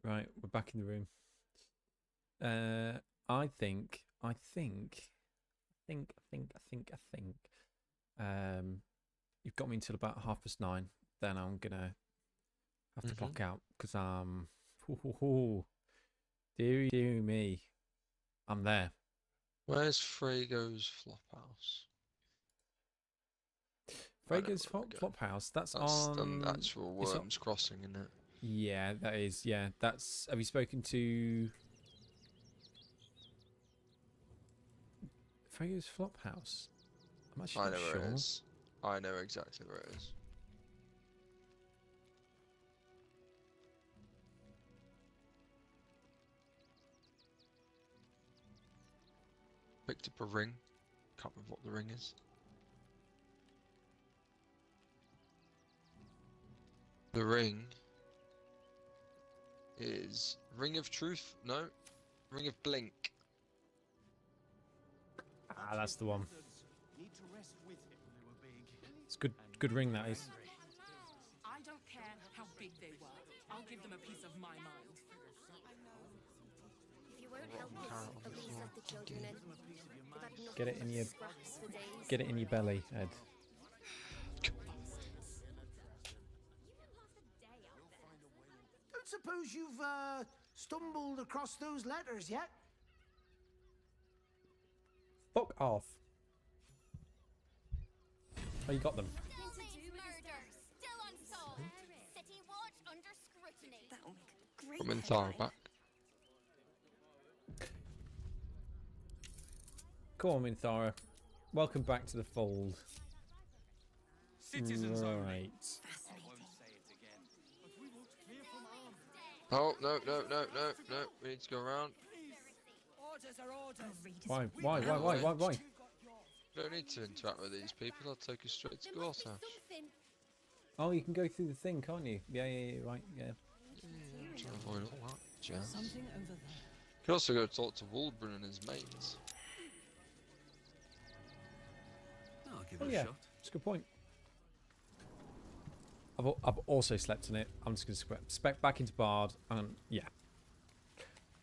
Right, we're back in the room. I think. You've got me until about 9:30. Then I'm gonna have to clock out because dear me, I'm there. Where's Frago's Flophouse? Frager's Flop House. That's an on. actual It's Worms Crossing, isn't it? Yeah, that is. Yeah, that's. Have you spoken to Frager's Flop House? I'm actually I not know where it sure. is. I know exactly where it is. Picked up a ring. Can't remember what the ring is. The ring is Ring of Truth? No. Ring of Blink. Ah, that's the one. It's good ring that is. I don't care how big they were. I'll give them a piece of my mind. If you won't help us, at least let the children in. They've had nothing Get it in but your scraps for days. Get it in your belly, Ed. Don't suppose you've stumbled across those letters yet? Fuck off. Oh, you got them. Murders still unsolved. City Watch under scrutiny. That'll make a great From Thar headline. back. Come on, Minthara. Welcome back to the fold. Citizens only. Right. Fascinating. Oh, no. We need to go around. Orders are orders. I'll read Why? as Why? We don't need to interact with these people. I'll take us straight to There must be Gortash. something. Oh, you can go through the thing, can't you? Yeah, right, yeah. Trying to avoid all that jazz. Something over there. You can also go talk to Wulbrun and his mates. I'll give Oh, it a yeah. shot. That's a good point. I've also slept in it. I'm just going to spec back into Bard, and yeah.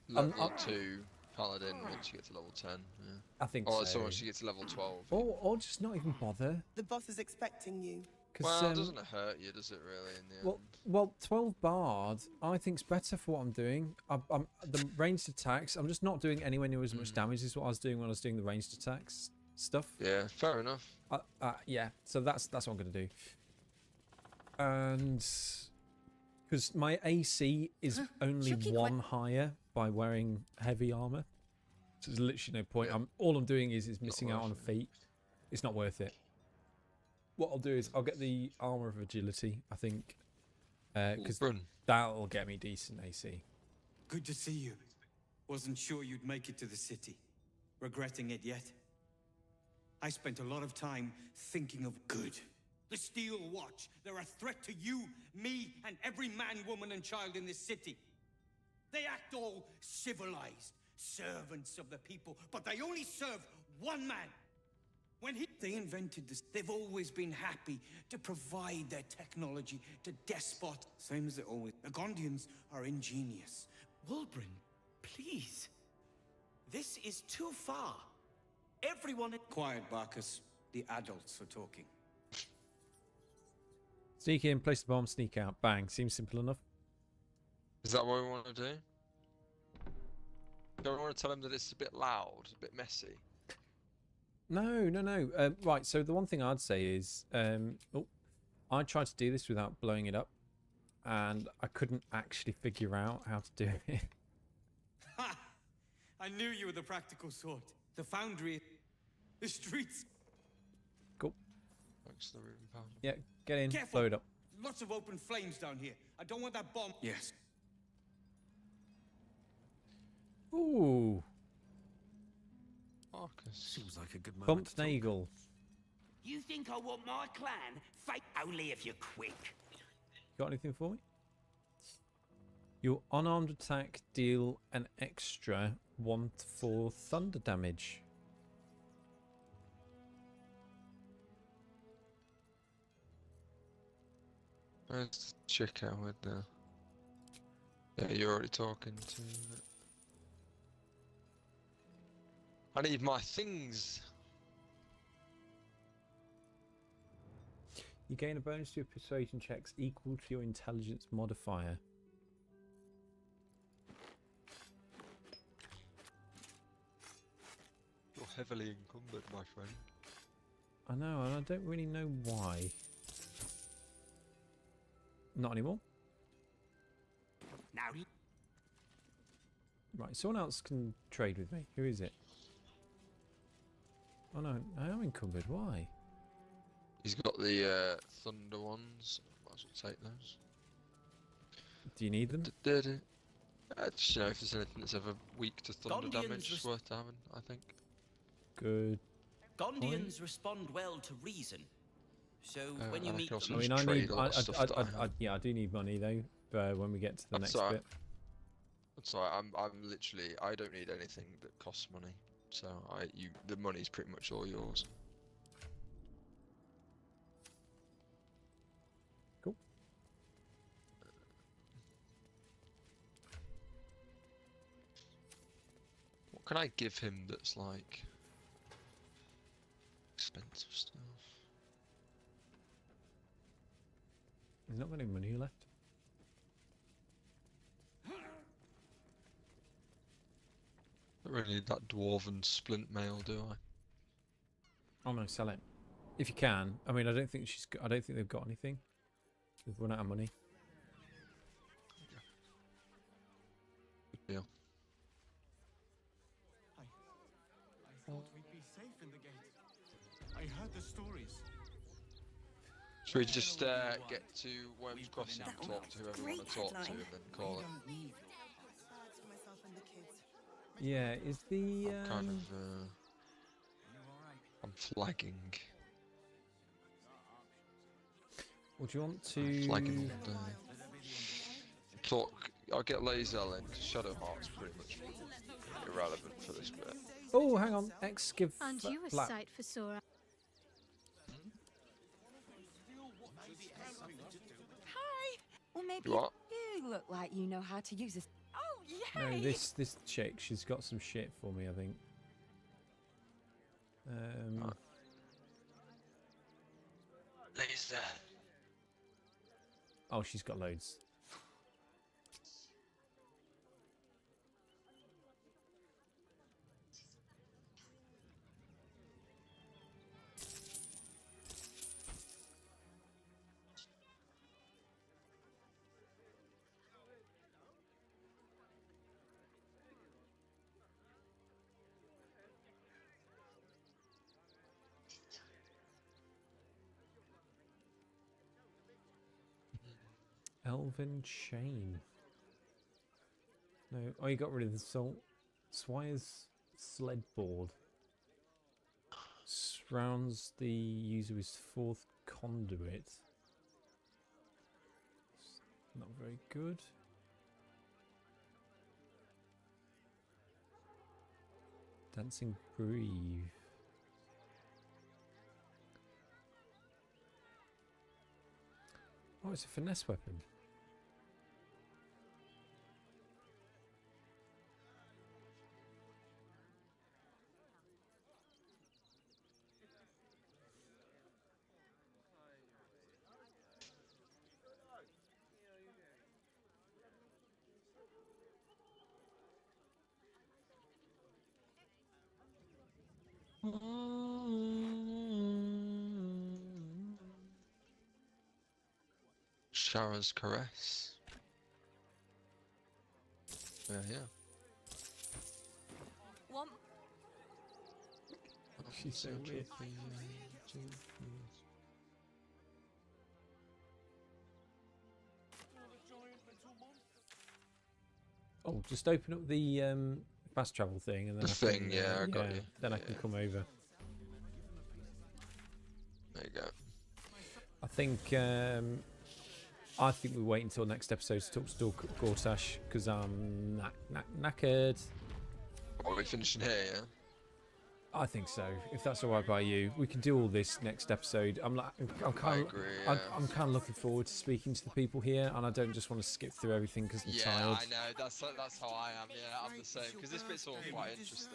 Level 2 Paladin once you get to level 10. Yeah. I think Oh, so. so once you get to level 12. Or just not even bother. The boss is expecting you. Well, it doesn't hurt you, does it really, in the end? Well, 12 Bard, I think's better for what I'm doing. The ranged attacks, I'm just not doing anywhere near as much damage as what I was doing when I was doing the ranged attacks stuff. Yeah, fair enough. Yeah, so that's what I'm going to do. And because my AC is only one higher by wearing heavy armor, so there's literally no point. Yeah. All I'm doing is missing out on a worth it. feat. It's not worth it. What I'll do is I'll get the armor of agility, I think, because Wulbrun. that'll get me decent AC. Good to see you. Wasn't sure you'd make it to the city. Regretting it yet? I spent a lot of time thinking of good. The Steel Watch. They're a threat to you, me, and every man, woman, and child in this city. They act all civilized, servants of the people, but they only serve one man. They invented this, they've always been happy to provide their technology to despots. Same as it always. The Gondians are ingenious. Wulbrun, please. This is too far. Everyone... Quiet, Barcus. The adults are talking. Sneak in, place the bomb, sneak out. Bang. Seems simple enough. Is that what we want to do? Don't we want to tell him that it's a bit loud, a bit messy? No. Right, so the one thing I'd say is, I tried to do this without blowing it up, and I couldn't actually figure out how to do it. Ha! I knew you were the practical sort. The foundry, the streets. Cool. Thanks to the Reuben Pound. Yeah, get in, Careful. blow it up. Lots of open flames down here. I don't want that bomb. Yes. Ooh, Marcus. Seems like a good moment bumped to talk. Nagel. You think I want my clan? Fake only if you're quick. Got anything for me? Your unarmed attack deal an extra 1 to 4 thunder damage. Let's check out with the... Yeah, you're already talking to. I need my things. You gain a bonus to your persuasion checks equal to your intelligence modifier. You're heavily encumbered, my friend. I know, and I don't really know why. Not anymore. Now, Right, someone else can trade with me. Who is it? Oh no, I am encumbered. Why? He's got the thunder ones. Might as well take those. Do you need them? Just, you know, if there's anything that's ever weak to thunder Gondians damage, it's worth having, I think. Good. Gondians respond well to reason. So when you and I meet can also them, I mean, just I need. trade a lot of stuff that I have. Yeah, I do need money though. When we get to the That's next alright. bit. That's alright. I'm literally. I don't need anything that costs money. So the money's pretty much all yours. Cool. What can I give him that's like expensive stuff? There's not got any money left. I don't really need that dwarven splint mail, do I? I'm gonna sell it if you can. I mean, I don't think I don't think they've got anything. They've run out of money. Good deal. I thought we'd be safe in the gate. I heard the stories. Should we just get to Worms Crossing and talk to whoever we want to talk to and then call it? Yeah, is the I'm kind of I'm flagging. Would you want I'm flagging to? all day. Talk. I'll get Lazel in. 'Cause Shadow Heart's pretty much irrelevant for this bit. Oh, hang on. X give And you a black. sight for sore. Hi. Well, maybe You what? you look like you know how to use this. Oh, No, yay! this chick, she's got some shit for me, I think. Right. Laser. Oh, she's got loads. Elven chain. No. Oh, you got rid of the salt. Swire's sled board. Surrounds the user with fourth conduit. Not very good. Dancing Breathe. Oh, it's a finesse weapon. Shara's Caress. Yeah. One. She's so weird. Oh, just open up the fast travel thing and then The thing, yeah, I got you. Then I can come over. There you go. I think we wait until next episode to talk to Gortash because I'm knackered. Are we finishing here, yeah? I think so. If that's all right by you, we can do all this next episode. I'm kind of, agree, I'm kind of looking forward to speaking to the people here, and I don't just want to skip through everything because I'm tired. I know. That's how I am. Yeah, I'm the same. Because this bit's all quite interesting.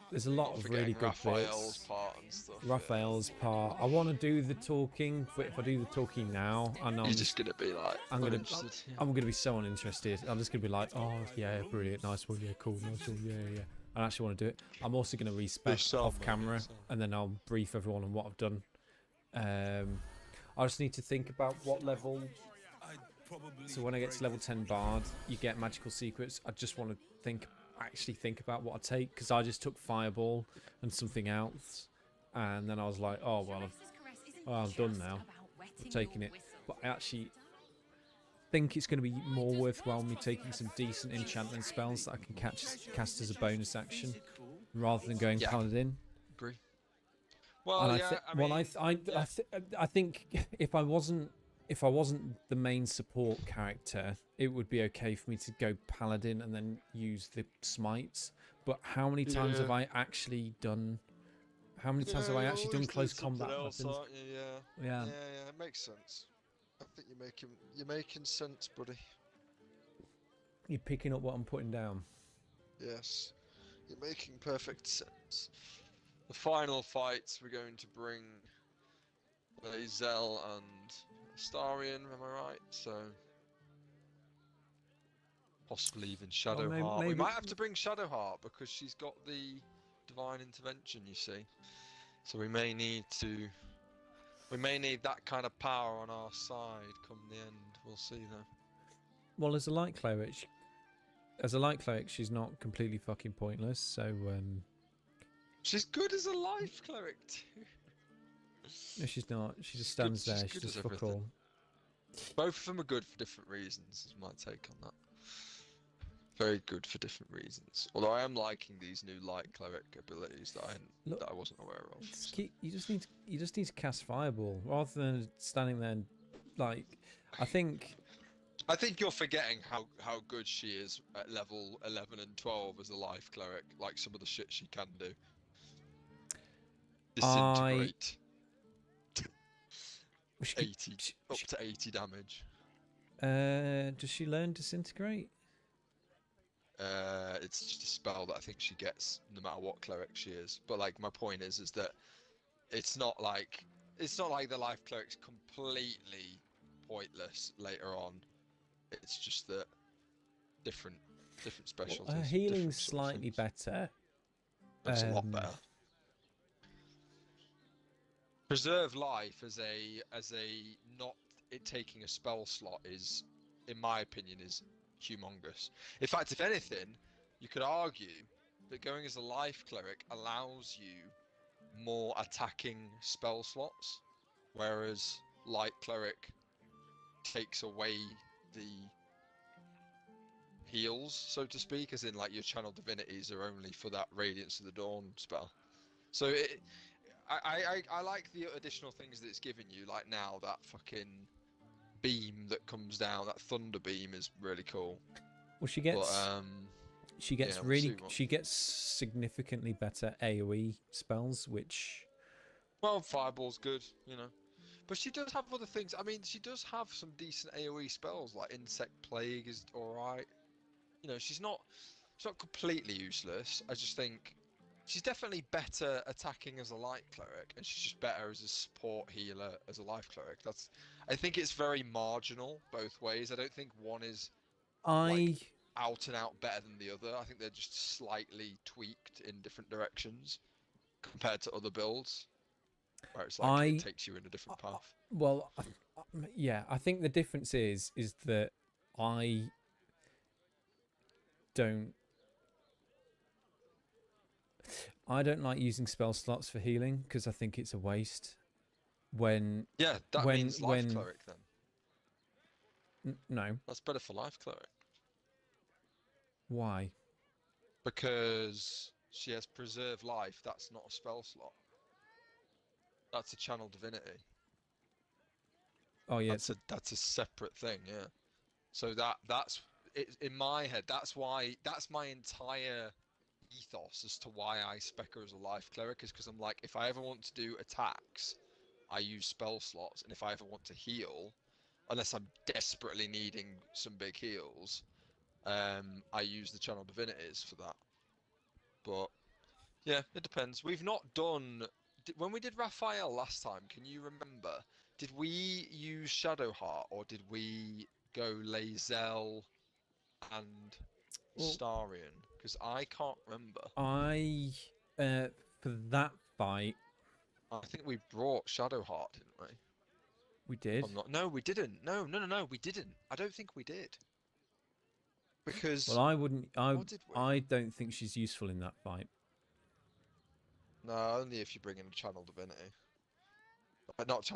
There's a lot of really good Raphael's bits. part and stuff. Raphael's part. I want to do the talking, but if I do the talking now, I know You're just gonna be like, I'm uninterested. gonna be so uninterested. I'm just gonna be like, oh yeah, brilliant, nice one, yeah, cool, nice one, yeah. I actually want to do it. I'm also gonna respec off camera, and then I'll brief everyone on what I've done. I just need to think about what level. So when I get to level 10 Bard, you get magical secrets. I just want to actually think about what I take, because I just took Fireball and something else, and then I was like, oh well, I'm done now. I'm taking it, but I actually think it's going to be more worthwhile me taking some decent enchantment spells that I can cast as a bonus action, rather than going Paladin. Agree. Well, I think if I wasn't the main support character, it would be okay for me to go Paladin and then use the smites. But how many times have I actually done? How many times have I actually done close combat weapons? Yeah, it makes sense. I think you're making sense, buddy. You're picking up what I'm putting down. Yes, you're making perfect sense. The final fights, we're going to bring Zell and Astarion, am I right? So possibly even Shadowheart. We might have to bring Shadowheart because she's got the divine intervention, you see. So we may need that kind of power on our side come the end. We'll see though. Well, as a light cleric, she's not completely fucking pointless. So she's good as a life cleric too. No, she's not. She just stands there. She just fuck all. Both of them are good for different reasons, is my take on that. Very good for different reasons. Although I am liking these new light cleric abilities that I wasn't aware of. You just need to cast Fireball rather than standing there and, like, I think you're forgetting how good she is at level 11 and 12 as a life cleric. Like some of the shit she can do. Disintegrate. 80 up to 80 damage. Does she learn Disintegrate? It's just a spell that I think she gets no matter what cleric she is. But like my point is that it's not like the life cleric's completely pointless later on. It's just that different specialties. Well, her healing's slightly better. That's a lot better. Preserve life as a not it taking a spell slot is, in my opinion, is humongous. In fact, if anything, you could argue that going as a life cleric allows you more attacking spell slots, whereas light cleric takes away the heals, so to speak, as in like your channel divinities are only for that Radiance of the Dawn spell. So I like the additional things that it's given you, like now that fucking beam that comes down, that thunder beam is really cool. Well, she gets significantly better AoE spells, which, well, Fireball's good, you know. But she does have other things. I mean, she does have some decent AoE spells, like Insect Plague is alright. You know, she's not completely useless. I just think she's definitely better attacking as a light cleric, and she's just better as a support healer as a life cleric. I think it's very marginal both ways. I don't think one is like, out and out better than the other. I think they're just slightly tweaked in different directions compared to other builds, where it's like it takes you in a different path. Well, yeah, I think the difference is that I don't like using spell slots for healing because I think it's a waste. Means life cleric then. No. That's better for life cleric. Why? Because she has preserve life. That's not a spell slot. That's a channel divinity. Oh yeah, that's a separate thing. Yeah. So that's it in my head. That's my entire ethos as to why I spec her as a life cleric is because I'm like, if I ever want to do attacks, I use spell slots, and if I ever want to heal, unless I'm desperately needing some big heals, I use the channel divinities for that. But yeah, it depends. We've not done when we did Raphael last time. Can you remember? Did we use Shadowheart or did we go Lae'zel and Well, Starion? Because I can't remember. For that fight, I think we brought Shadowheart, didn't we? we did. I'm not. No, we didn't. No, we didn't. I don't think we did. Because Well, I wouldn't. what did we? I don't think she's useful in that fight. No, only if you bring in a channel divinity.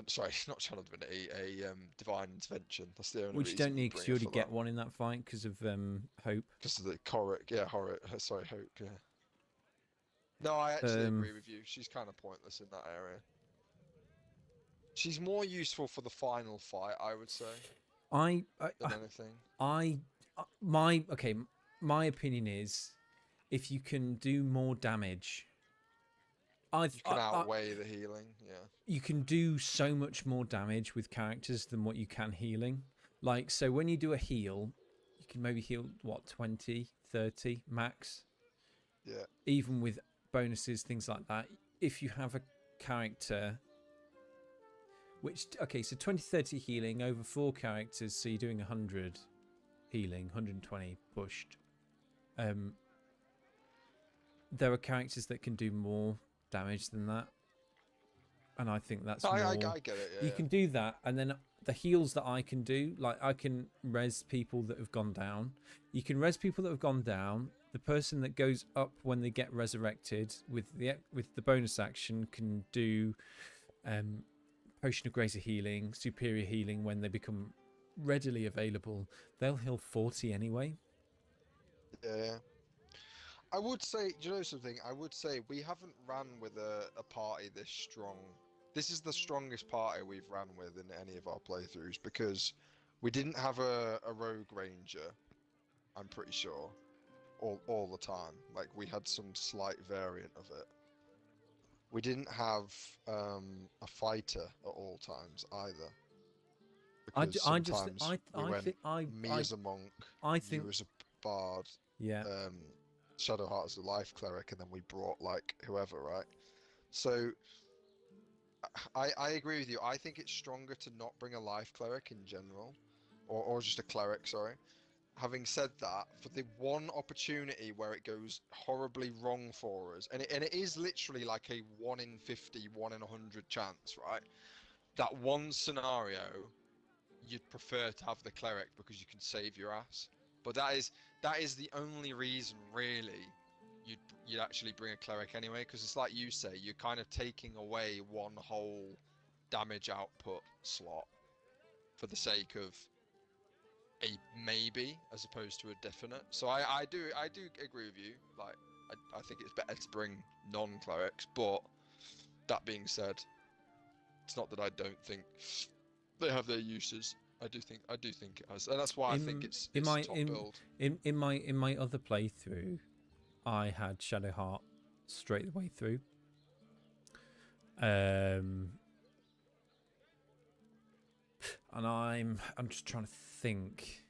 Sorry, not channel divinity. A divine intervention. That's the only Which you reason don't need because you bring already it for get that. one in that fight because of hope. Because of the Choric, yeah, sorry, Hope, yeah. No, I actually agree with you. She's kind of pointless in that area. She's more useful for the final fight, I would say, than anything. My opinion is, if you can do more damage, You can outweigh the healing, yeah. You can do so much more damage with characters than what you can healing. Like, so when you do a heal, you can maybe heal, what, 20, 30 max? Yeah. Even with bonuses, things like that. If you have a character... Which, okay, so 20, 30 healing over 4 characters, so you're doing 100 healing, 120 pushed. There are characters that can do more damage than that. And I think that's more... I get it, yeah. You can do that, and then the heals that I can do, like I can res people that have gone down. You can res people that have gone down. The person that goes up when they get resurrected with the bonus action can do Potion of Greater Healing, Superior Healing when they become readily available. They'll heal 40 anyway. Yeah. I would say, do you know something? I would say we haven't ran with a party this strong. This is the strongest party we've ran with in any of our playthroughs because we didn't have a rogue ranger, I'm pretty sure, all the time. Like, we had some slight variant of it. We didn't have a fighter at all times either. Me as a monk, you as a bard, yeah, Shadowheart as a life cleric, and then we brought like whoever, right? So I agree with you. I think it's stronger to not bring a life cleric in general, or just a cleric. Sorry. Having said that, for the one opportunity where it goes horribly wrong for us, and it is literally like a 1 in 50, 1 in 100 chance, right? That one scenario, you'd prefer to have the cleric because you can save your ass. But that is the only reason, really, you'd actually bring a cleric anyway, because it's like you say, you're kind of taking away one whole damage output slot for the sake of a maybe as opposed to a definite. So I do agree with you. Like, I think it's better to bring non-clerics, but that being said, it's not that I don't think they have their uses. I do think it has, and that's why I think it's top build. In my other playthrough, I had Shadowheart straight the way through. And I'm just trying to think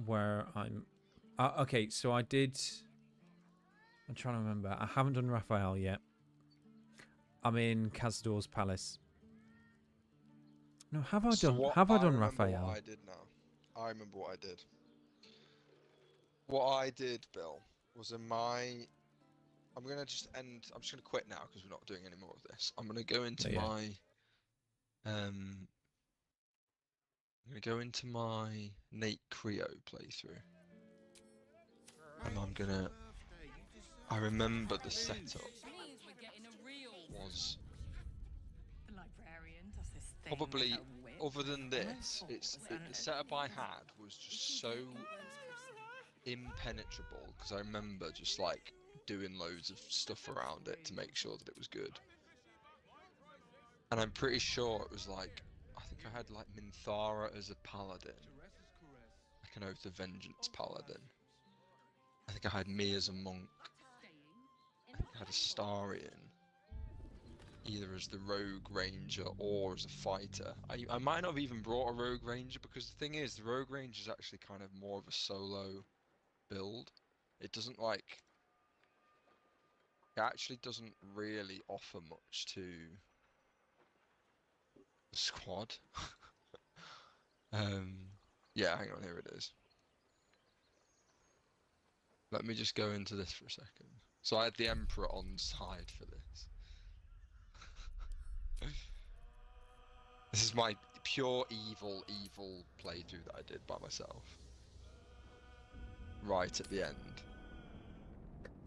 where I'm. Okay, so I did. I'm trying to remember. I haven't done Raphael yet. I'm in Cazador's palace. No, have I done? Have I done Raphael? What I did now. I remember what I did. What I did, Bill, was in my. I'm gonna just end. I'm just gonna quit now because we're not doing any more of this. I'm gonna go into my. I'm gonna go into my Nate Creo playthrough, and I'm gonna. I remember the setup was. Probably, other than this, the setup I had was just so impenetrable because I remember just like doing loads of stuff around it to make sure that it was good. And I'm pretty sure it was like, I think I had like Minthara as a paladin, like an Oath of Vengeance paladin. I think I had me as a monk. I think I had Astarion, either as the rogue ranger or as a fighter. I might not have even brought a rogue ranger, because the thing is, the rogue ranger is actually kind of more of a solo build. It doesn't like... It actually doesn't really offer much to the squad. Yeah, hang on, here it is. Let me just go into this for a second. So I had the Emperor on side for this. This is my pure evil playthrough that I did by myself. Right at the end.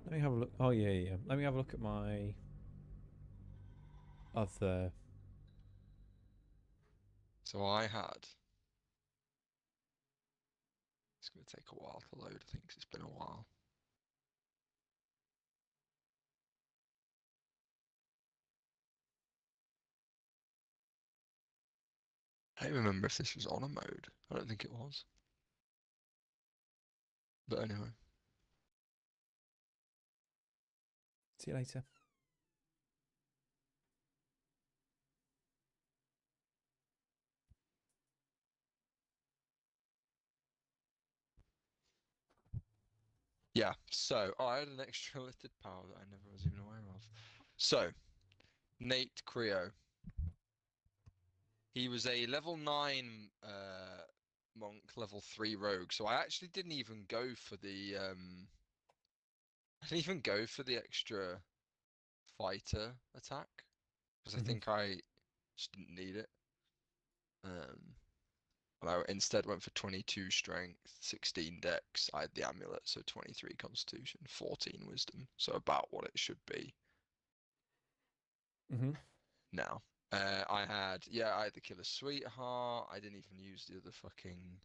Let me have a look. Oh, yeah. Let me have a look at my other... So I had... It's going to take a while to load, I think, 'cause it's been a while. I don't remember if this was on a mode. I don't think it was. But anyway. See you later. Yeah, so I had an extra lifted power that I never was even aware of. So, Nate Creo. He was a level 9 monk, level 3 rogue. So I actually didn't even go for the I didn't even go for the extra fighter attack, because I think I just didn't need it. And I instead went for 22 strength, 16 dex. I had the amulet, so 23 constitution, 14 wisdom. So about what it should be now. I had the Killer Sweetheart. I didn't even use the other fucking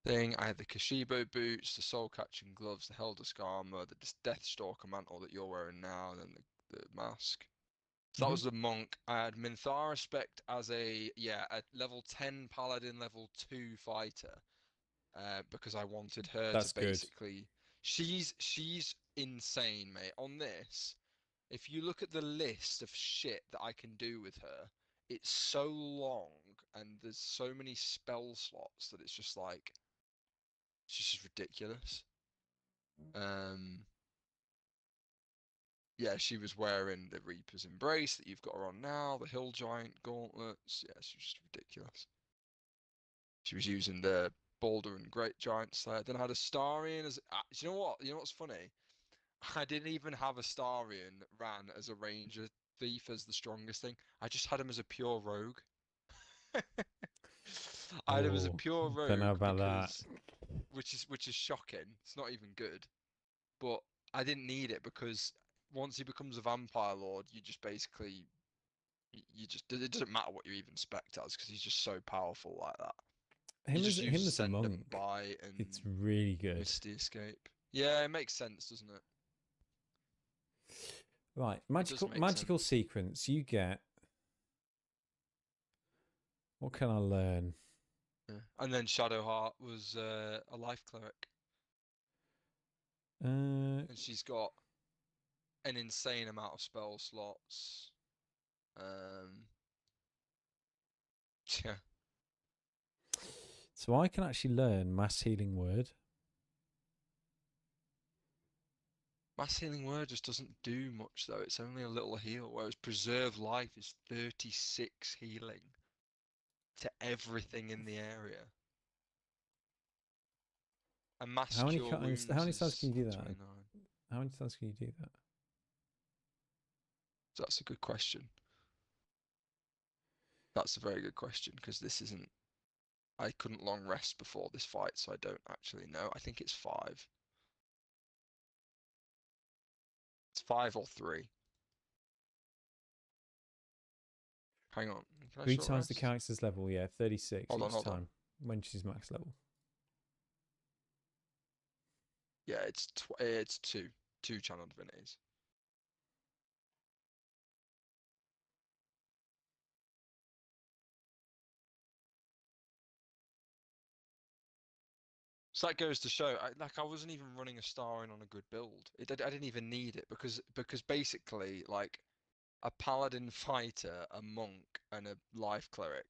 thing. I had the Kashibo boots, the Soul Catching gloves, the Heldusk armor, the Deathstalker mantle that you're wearing now, and then the mask. So that was the monk. I had Minthara Spect as a level 10 paladin, level 2 fighter, because I wanted her to basically. She's insane, mate. On this, if you look at the list of shit that I can do with her, it's so long and there's so many spell slots that it's just like, it's just ridiculous. Yeah, she was wearing the Reaper's Embrace that you've got her on now, the Hill Giant gauntlets. Yeah, she was just ridiculous. She was using the Baldur and Great Giant Slayer. Then I had Astarion as... do you know what? You know what's funny? I didn't even have Astarion ran as a ranger thief as the strongest thing. I just had him as a pure rogue. I had him as a pure rogue. Don't know about that. Which is shocking. It's not even good. But I didn't need it, because once he becomes a vampire lord, you just basically, it doesn't matter what you even spec as, because he's just so powerful like that. Him as a monk, it's really good. Misty Escape. Yeah, it makes sense, doesn't it? Right, magical sequence. You get. What can I learn? Yeah. And then Shadowheart was a life cleric. And she's got an insane amount of spell slots. Yeah. So I can actually learn Mass Healing Word. Mass Healing Word just doesn't do much, though. It's only a little heal, whereas Preserve Life is 36 healing to everything in the area. And Mass Cure Wounds how many times can you do that? 29. How many times can you do that? So that's a good question. That's a very good question, because this isn't... I couldn't long rest before this fight, so I don't actually know. I think it's 5. It's 5 or 3. Hang on. 3 times the character's level, yeah, 36 each time. On. When she's max level. Yeah, it's 2 channeled divinities. So that goes to show, I wasn't even running a star in on a good build. I didn't even need it because basically like a paladin fighter, a monk, and a life cleric.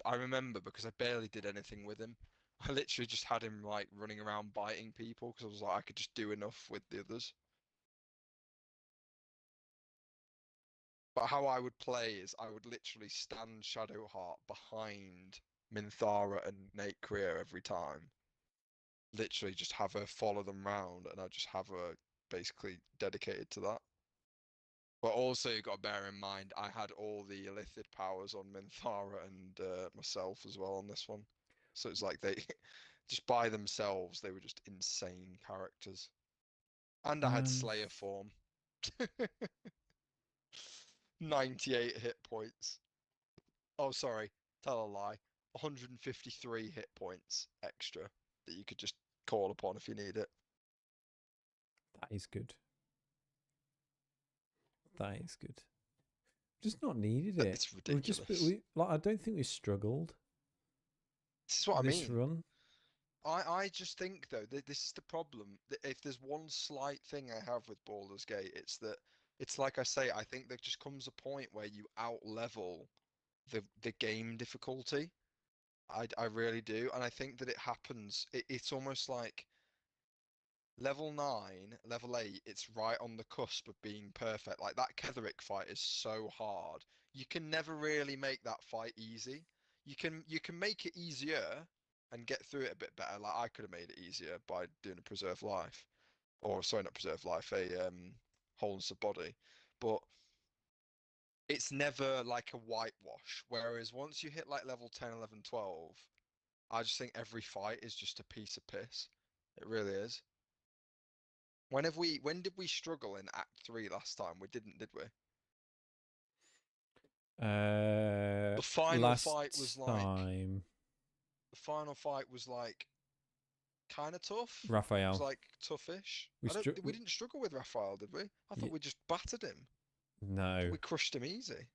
I remember because I barely did anything with him. I literally just had him like running around biting people because I was like I could just do enough with the others. But how I would play is I would literally stand Shadowheart behind Minthara and Nate Kriya every time. Literally just have her follow them round, and I'd just have her basically dedicated to that. But also, you've got to bear in mind, I had all the Illithid powers on Minthara and myself as well on this one. So it's like they, just by themselves, they were just insane characters. And I had Slayer form. 98 hit points. Oh, sorry, tell a lie. 153 hit points extra that you could just call upon if you need it. That is good. That is good. Just not needed it. It's ridiculous. I don't think we struggled. This is what I this mean. Run. I just think though that this is the problem. That if there's one slight thing I have with Baldur's Gate, it's that it's like I say. I think there just comes a point where you out level the game difficulty. I really do, and I think that it happens. It's almost like level 9, level 8. It's right on the cusp of being perfect. Like that Ketheric fight is so hard. You can never really make that fight easy. You can make it easier and get through it a bit better. Like I could have made it easier by doing a preserve life, or sorry, not preserve life, a wholeness of body. But it's never like a whitewash. Whereas once you hit like level 10, 11, 12, I just think every fight is just a piece of piss. It really is. When did we struggle in Act 3 last time? We didn't, did we? The final fight was like the final fight was like kind of tough. Raphael. It was like toughish. We didn't struggle with Raphael, did we? I thought we just battered him. No. We crushed him easy.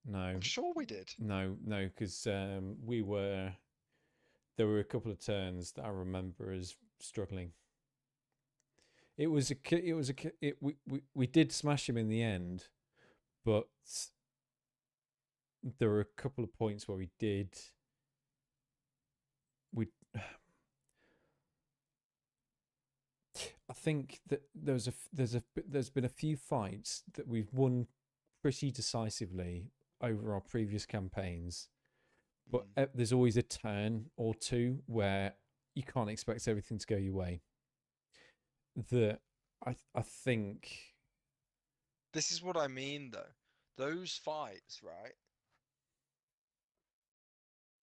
No. I'm sure we did. No, because there were a couple of turns that I remember as struggling. We did smash him in the end, but there were a couple of points where I think that there's been a few fights that we've won pretty decisively over our previous campaigns, but there's always a turn or two where you can't expect everything to go your way. I think this is what I mean though. Those fights, right?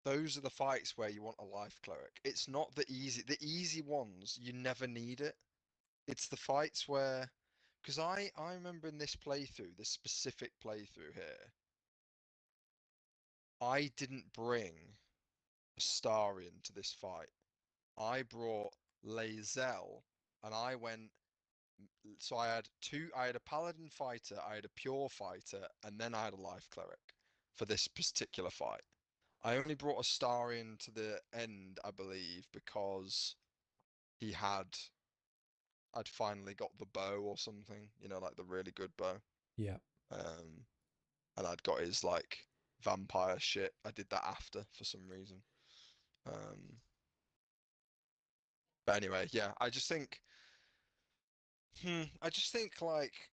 Those are the fights where you want a life cleric. It's not the easy ones, you never need it. It's the fights where, because I remember in this playthrough, this specific playthrough here, I didn't bring a Starion to this fight. I brought Lae'zel, and I went. So I had a paladin fighter, I had a pure fighter, and then I had a life cleric for this particular fight. I only brought a Starion to the end, I believe, because I'd finally got the bow or something, you know, like the really good bow. Yeah. And I'd got his like vampire shit. I did that after for some reason. But anyway, yeah, I just think like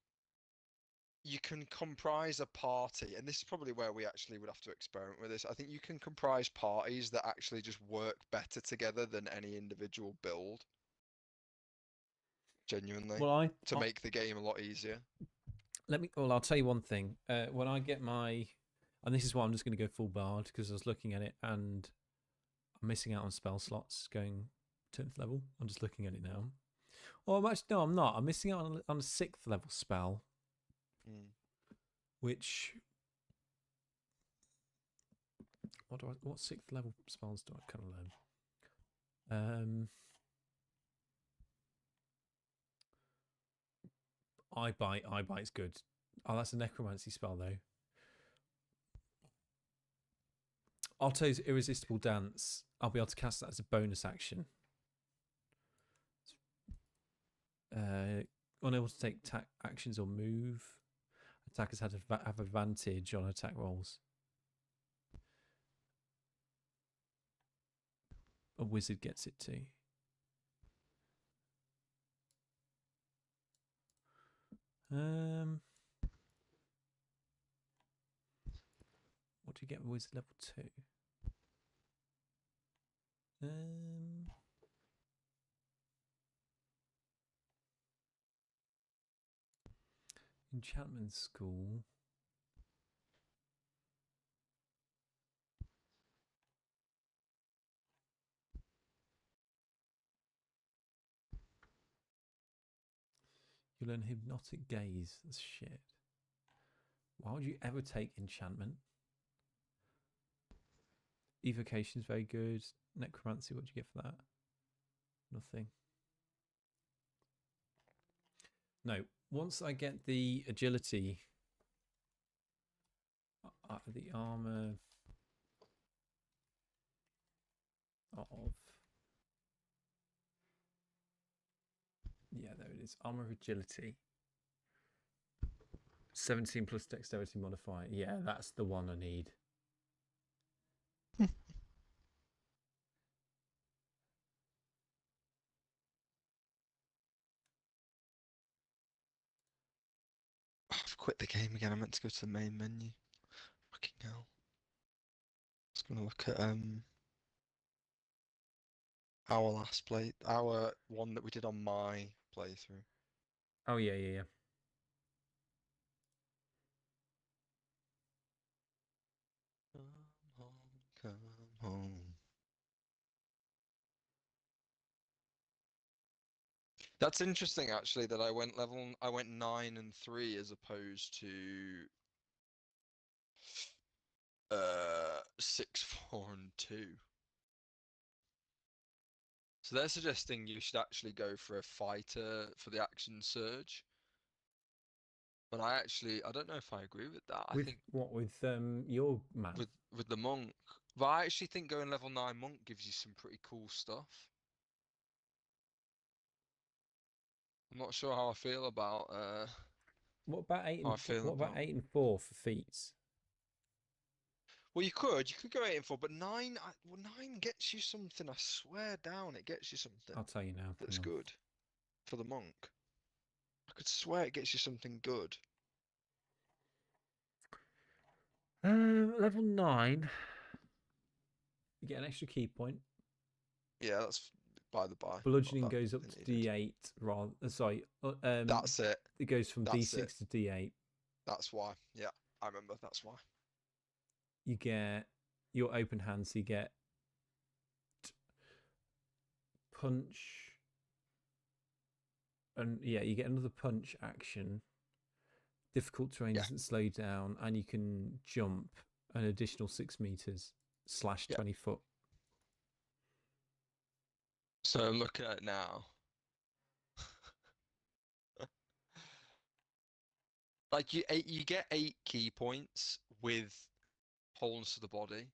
you can comprise a party, and this is probably where we actually would have to experiment with this. I think you can comprise parties that actually just work better together than any individual build. Genuinely. Well, to make the game a lot easier. I'll tell you one thing. When I get and this is why I'm just going to go full bard, because I was looking at it and I'm missing out on spell slots going 10th level. I'm just looking at it now. Oh, I'm not. I'm missing out on a 6th level spell. Which what 6th level spells do I kind of learn? Eye bite's good. Oh, that's a necromancy spell though. Otto's Irresistible Dance. I'll be able to cast that as a bonus action. Unable to take actions or move. Attackers have advantage on attack rolls. A wizard gets it too. What do you get with wizard level 2? Enchantment School. You learn Hypnotic Gaze. That's shit. Why would you ever take enchantment? Evocation's very good. Necromancy, what do you get for that? Nothing. No, once I get the agility, the armor of... Yeah, there it is. Armor of agility. 17 plus dexterity modifier. Yeah, that's the one I need. I've quit the game again. I meant to go to the main menu. Fucking hell. I was gonna look at our last play, our one that we did on my playthrough. Oh yeah, yeah, yeah. Come home. That's interesting, actually, that I went 9 and 3 as opposed to 6, 4 and 2. So they're suggesting you should actually go for a fighter for the action surge. But I don't know if I agree with that. I think with your man? With the monk. But I actually think going level 9 monk gives you some pretty cool stuff. I'm not sure how I feel about What about 8 and 4 for feats? Well, you could go 8 and 4, but 9 9 gets you something, I swear down, it gets you something. I'll tell you now. That's good for the monk. I could swear it gets you something good. Level 9. You get an extra key point. Yeah, that's by the by. Bludgeoning goes up to D8 rather. Sorry. That's it. It goes from D6 to D8. That's why. Yeah, I remember. That's why. You get your open hand, so you get punch, and yeah, you get another punch action. Difficult terrain doesn't slow down, and you can jump an additional 6 meters / 20 foot. So I'm looking at it now. Like you get 8 key points with wholeness of the body,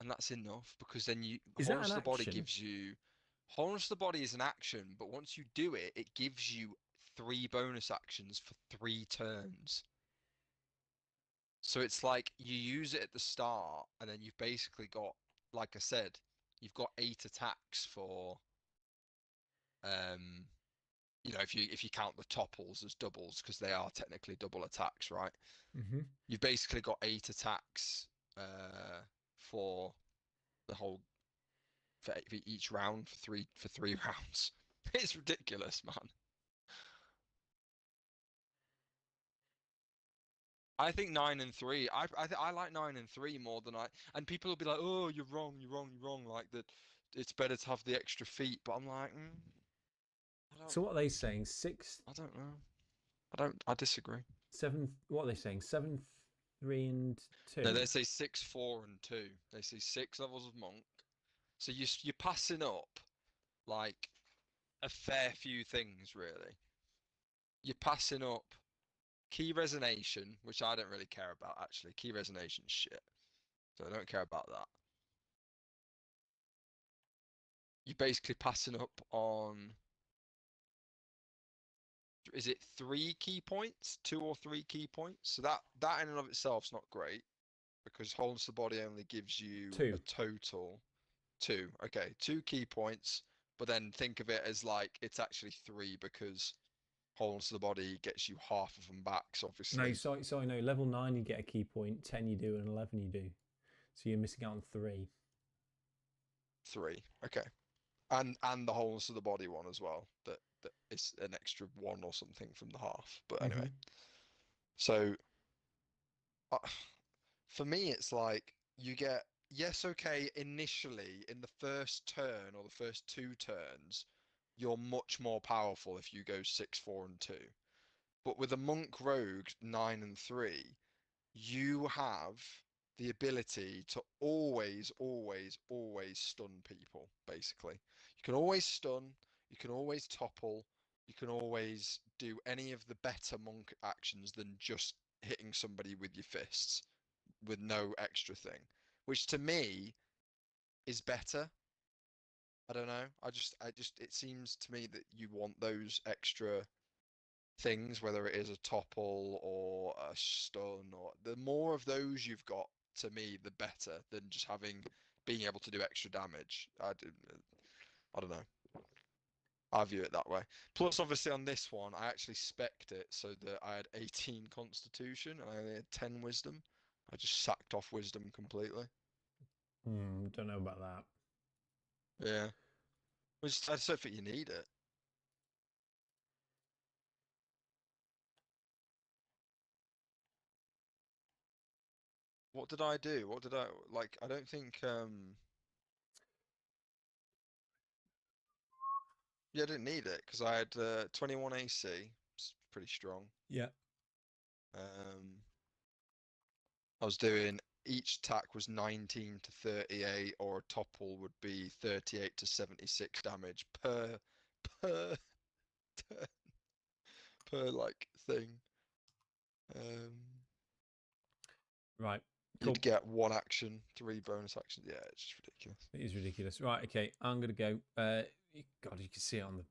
and that's enough because then wholeness of the body gives you wholeness of the body is an action, but once you do it, it gives you 3 bonus actions for 3 turns. So it's like you use it at the start, and then you've basically got, like I said, you've got 8 attacks for you know, if you count the topples as doubles, because they are technically double attacks, right? Mm-hmm. You've basically got 8 attacks for the whole for each round for three rounds. It's ridiculous, man. I think 9 and 3. I like 9 and 3 more than and people will be like, oh, you're wrong. Like that, it's better to have the extra feet. But I'm like, so what are they saying? 6? I don't know. I disagree. 7. What are they saying? 7, 3, and 2. No, they say 6, 4, and 2. They say 6 levels of monk. So you're passing up like a fair few things, really. You're passing up key resonation, which I don't really care about actually. Key resonation's shit. So I don't care about that. You're basically passing up on, is it 3 key points? 2 or 3 key points? So that in and of itself is not great, because Holds the Body only gives you 2. a total 2. Okay, 2 key points, but then think of it as like it's actually 3 because Holds the Body gets you half of them back. So obviously, No, sorry, no. Level 9 you get a key point, 10 you do, and 11 you do. So you're missing out on 3. 3. Okay, and the Holds of the Body one as well. That is an extra 1 or something from the half. But anyway, so for me, it's like you get, yes, okay, initially in the first turn or the first 2 turns, you're much more powerful if you go 6, 4, and 2. But with a Monk Rogue 9 and 3, you have the ability to always, always, always stun people, basically. You can always stun, you can always topple, you can always do any of the better monk actions than just hitting somebody with your fists with no extra thing, which to me is better. I don't know. It seems to me that you want those extra things, whether it is a topple or a stun, or the more of those you've got, to me, the better than just being able to do extra damage. I don't know. I view it that way. Plus, obviously, on this one, I actually spec'd it so that I had 18 Constitution and I only had 10 Wisdom. I just sacked off Wisdom completely. Don't know about that. Yeah. Which I don't think you need it. What did I do? What did I like? I don't think yeah, I didn't need it because I had 21 AC. It's pretty strong. Yeah. I was doing, each attack was 19 to 38, or a topple would be 38 to 76 damage per per per like thing. Right. Cool. You'd get 1 action, 3 bonus actions. Yeah, it's just ridiculous. It is ridiculous. Right. Okay. I'm gonna go. God, you can see it on the.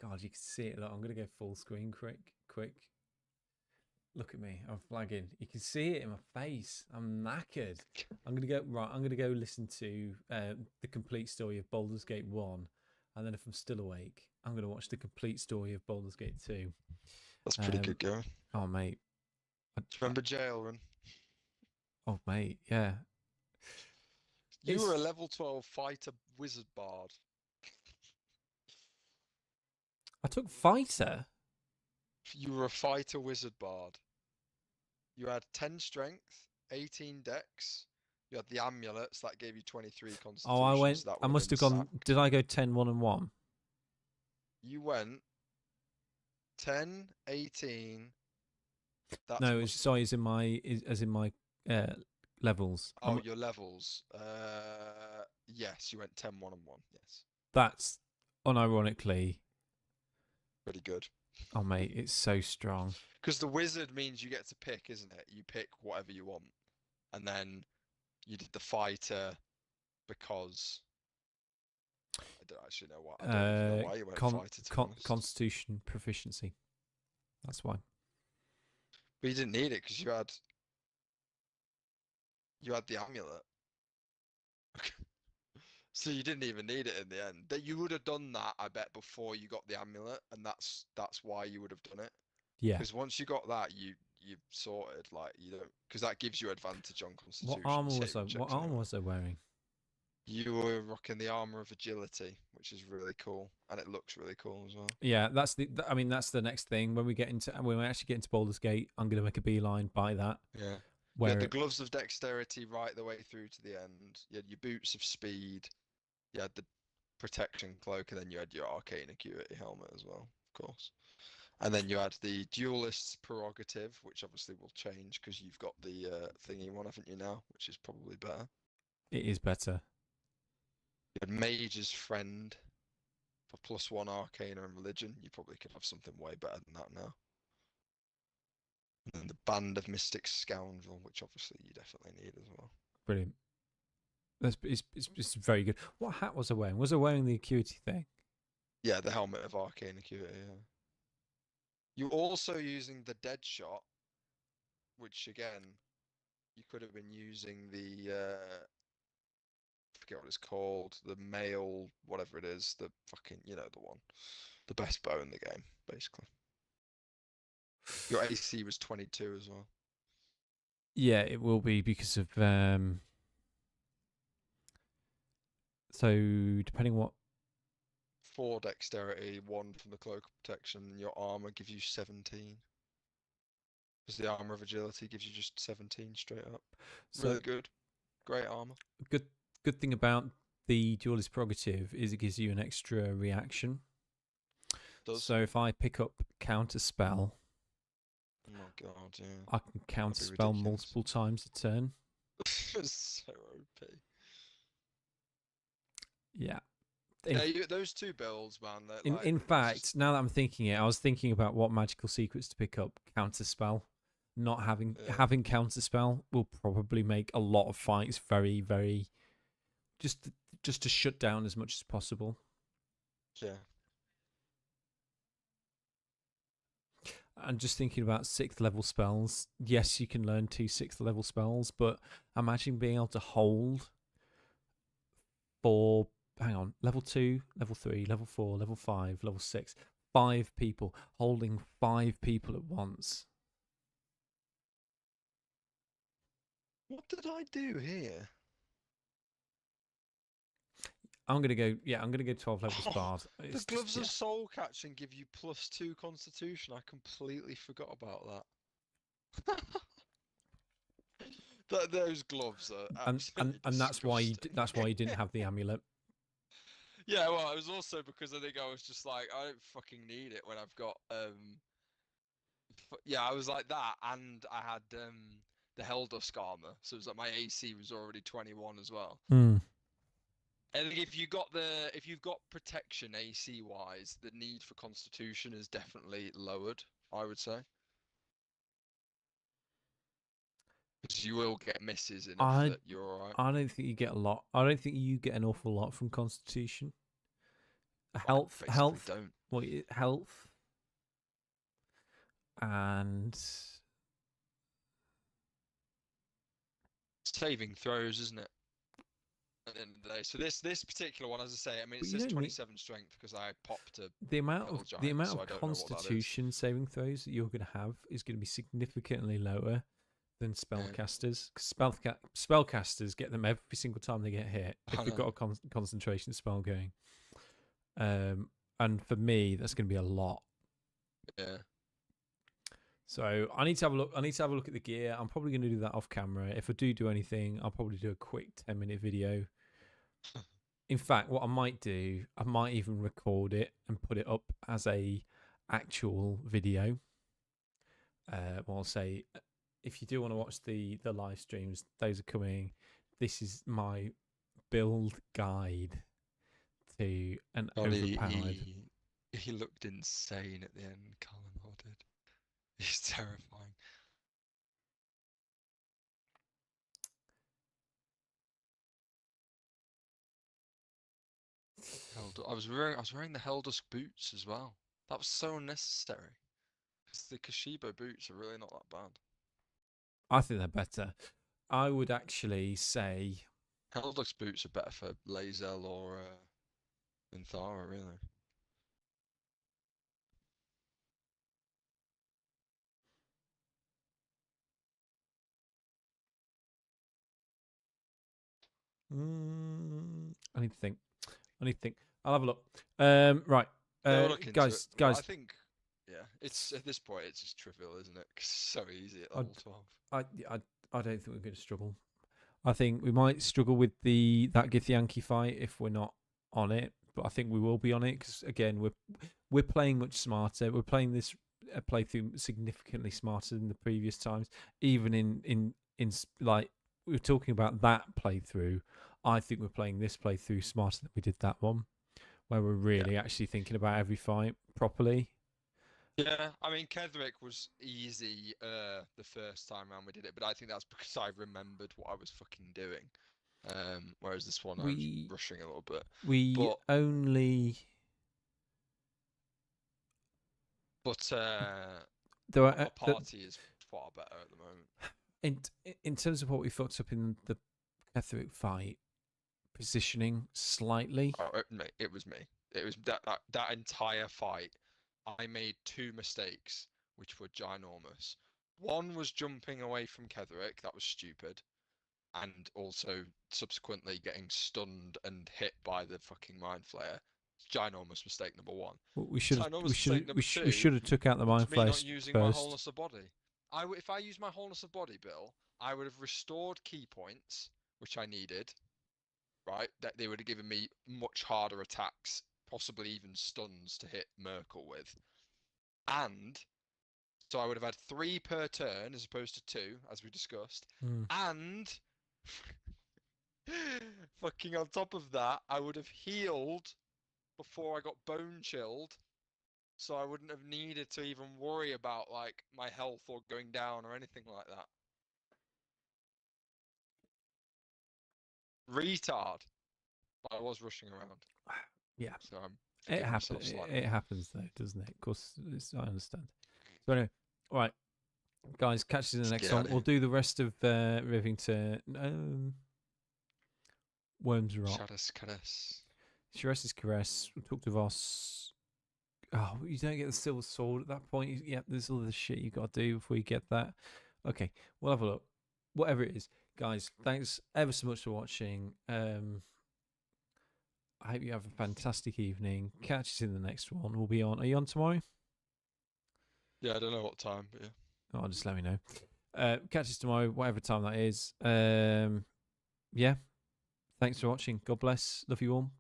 God, you can see it. Look, I'm gonna go full screen. Quick. Look at me. I'm flagging. You can see it in my face. I'm knackered. I'm gonna go. Right. I'm gonna go listen to the complete story of Baldur's Gate 1, and then if I'm still awake, I'm gonna watch the complete story of Baldur's Gate 2. That's pretty good going. Oh mate. Do you remember Jail Run? Oh mate, yeah. You were a level 12 fighter wizard bard. I took fighter. You were a fighter wizard bard. You had 10 strength, 18 dex. You had the amulets that gave you 23 constitution. Oh, I went. So I must have gone. sacked. Did I go 10, 1, and 1? You went 10, 18. That's No, sorry, as in my levels. Oh, your levels. Yes, you went 10, 1, and 1. Yes. That's unironically Pretty good. Oh mate, it's so strong. Because the wizard means you get to pick, isn't it? You pick whatever you want, and then you did the fighter because I don't actually know why. I don't even know why you went fighter. To be honest. Constitution proficiency. That's why. But you didn't need it because you had the amulet. So you didn't even need it in the end. That you would have done that, I bet, before you got the amulet, and that's why you would have done it. Yeah. Because once you got that, you've sorted, like, you don't, because that gives you advantage on Constitution. What armor was I wearing? You were rocking the armor of agility, which is really cool, and it looks really cool as well. Yeah, that's the next thing. When we actually get into Baldur's Gate, I'm gonna make a beeline by that. Yeah. Where you had the gloves of dexterity right the way through to the end. You had your boots of speed. You had the protection cloak, and then you had your arcane acuity helmet as well, of course. And then you had the duelist's prerogative, which obviously will change because you've got the thingy one, haven't you now, which is probably better. It is better. You had mage's friend for +1 arcana and religion. You probably could have something way better than that now. And then the Band of Mystic Scoundrel, which obviously you definitely need as well. Brilliant. It's very good. What hat was I wearing? Was I wearing the acuity thing? Yeah, the Helmet of Arcane Acuity, yeah. You're also using the Dead Shot, which again, you could have been using the I forget what it's called, the male, whatever it is, the fucking, you know, the one. The best bow in the game, basically. Your AC was 22 as well. Yeah, it will be because of so depending what 4 dexterity, 1 from the cloak of protection, and your armor gives you 17. Because the armor of agility gives you just 17 straight up. so Really good. Great armor. good thing about the duelist prerogative is it gives you an extra reaction. Does. So if I pick up counter spell, Oh my god, yeah. I can counter spell ridiculous. multiple times a turn. So OP. Yeah. Yeah, those two builds, man. In fact, now that I'm thinking it, I was thinking about what magical secrets to pick up. Counter spell. Not having counter spell will probably make a lot of fights very, very just to shut down as much as possible. Yeah. And just thinking about 6th level spells. Yes, you can learn 2 6th level spells, but imagine being able to hold for level 2, level 3, level 4, level 5, level 6, 5 people, holding 5 people at once. What did I do here? I'm gonna go 12 levels bard. The gloves of soul catching give you +2 constitution. I completely forgot about that. Those gloves are and that's why you didn't have the amulet. Yeah, well, it was also because I think I was just like, I don't fucking need it when I've got yeah, I was like that, and I had the Helldusk armor, so it was like my AC was already 21 as well. And if you've got protection AC wise, the need for Constitution is definitely lowered, I would say. Because you will get misses enough that you're alright. I don't think you get a lot. I don't think you get an awful lot from Constitution. Health, don't. Health, and saving throws, isn't it? At the end of the day. So this particular one, as I say, I mean, it says 27 strength because I popped a the amount of Constitution saving throws that you're going to have is going to be significantly lower than spellcasters. Because spellcasters get them every single time they get hit if they've got a concentration spell going. And for me, that's going to be a lot. Yeah. So I need to have a look. I need to have a look at the gear. I'm probably going to do that off camera. If I do anything, I'll probably do a quick 10-minute video. In fact, what I might do, I might even record it and put it up as a actual video. Well, I'll say, if you do want to watch the live streams, those are coming. This is my build guide to an overpowered. He looked insane at the end. Colin did. He's terrifying. I was wearing the Helldusk boots as well. That was so unnecessary. Because the Kashibo boots are really not that bad. I think they're better. I would actually say Helldusk boots are better for Lae'zel or Minthara, really. I need to think. I'll have a look. Right, guys. I think, yeah, it's at this point it's just trivial, isn't it? 'Cause it's so easy at level 12. I don't think we're going to struggle. I think we might struggle with that Githyanki fight if we're not on it, but I think we will be on it because again we're playing much smarter. We're playing this playthrough significantly smarter than the previous times. Even in like we were talking about that playthrough, I think we're playing this playthrough smarter than we did that one, where we're really actually thinking about every fight properly. Yeah, I mean, Ketherick was easy the first time round we did it, but I think that's because I remembered what I was fucking doing. Whereas this one, I was rushing a little bit. We But only. There are my party is far better at the moment. In terms of what we fucked up in the Ketherick fight, positioning slightly. Oh, it was me. It was that entire fight. I made 2 mistakes, which were ginormous. One was jumping away from Ketherick. That was stupid. And also subsequently getting stunned and hit by the fucking mind flayer. Ginormous mistake number 1. We should have took out the was mind me flayer not using my first. wholeness of body. If I used my wholeness of body, Bill, I would have restored key points, which I needed. Right, that they would have given me much harder attacks, possibly even stuns to hit Merkel with. And so I would have had 3 per turn as opposed to 2, as we discussed. And fucking on top of that, I would have healed before I got bone chilled. So I wouldn't have needed to even worry about like my health or going down or anything like that. Retard. I was rushing around. Yeah. So I'm it happens. It happens though, doesn't it? Of course, I understand. So anyway, all right, guys, catch us in the next one. We'll do the rest of Rivington. Worms Rock. Shadow's Caress. We'll talk to Voss. Oh, you don't get the silver sword at that point. Yeah, there's all the shit you got to do before you get that. Okay, we'll have a look. Whatever it is, guys. Thanks ever so much for watching. I hope you have a fantastic evening. Catch us in the next one. We'll be on. Are you on tomorrow? Yeah, I don't know what time, but yeah. Oh, just let me know. Catch us tomorrow, whatever time that is. Yeah. Thanks for watching. God bless. Love you all.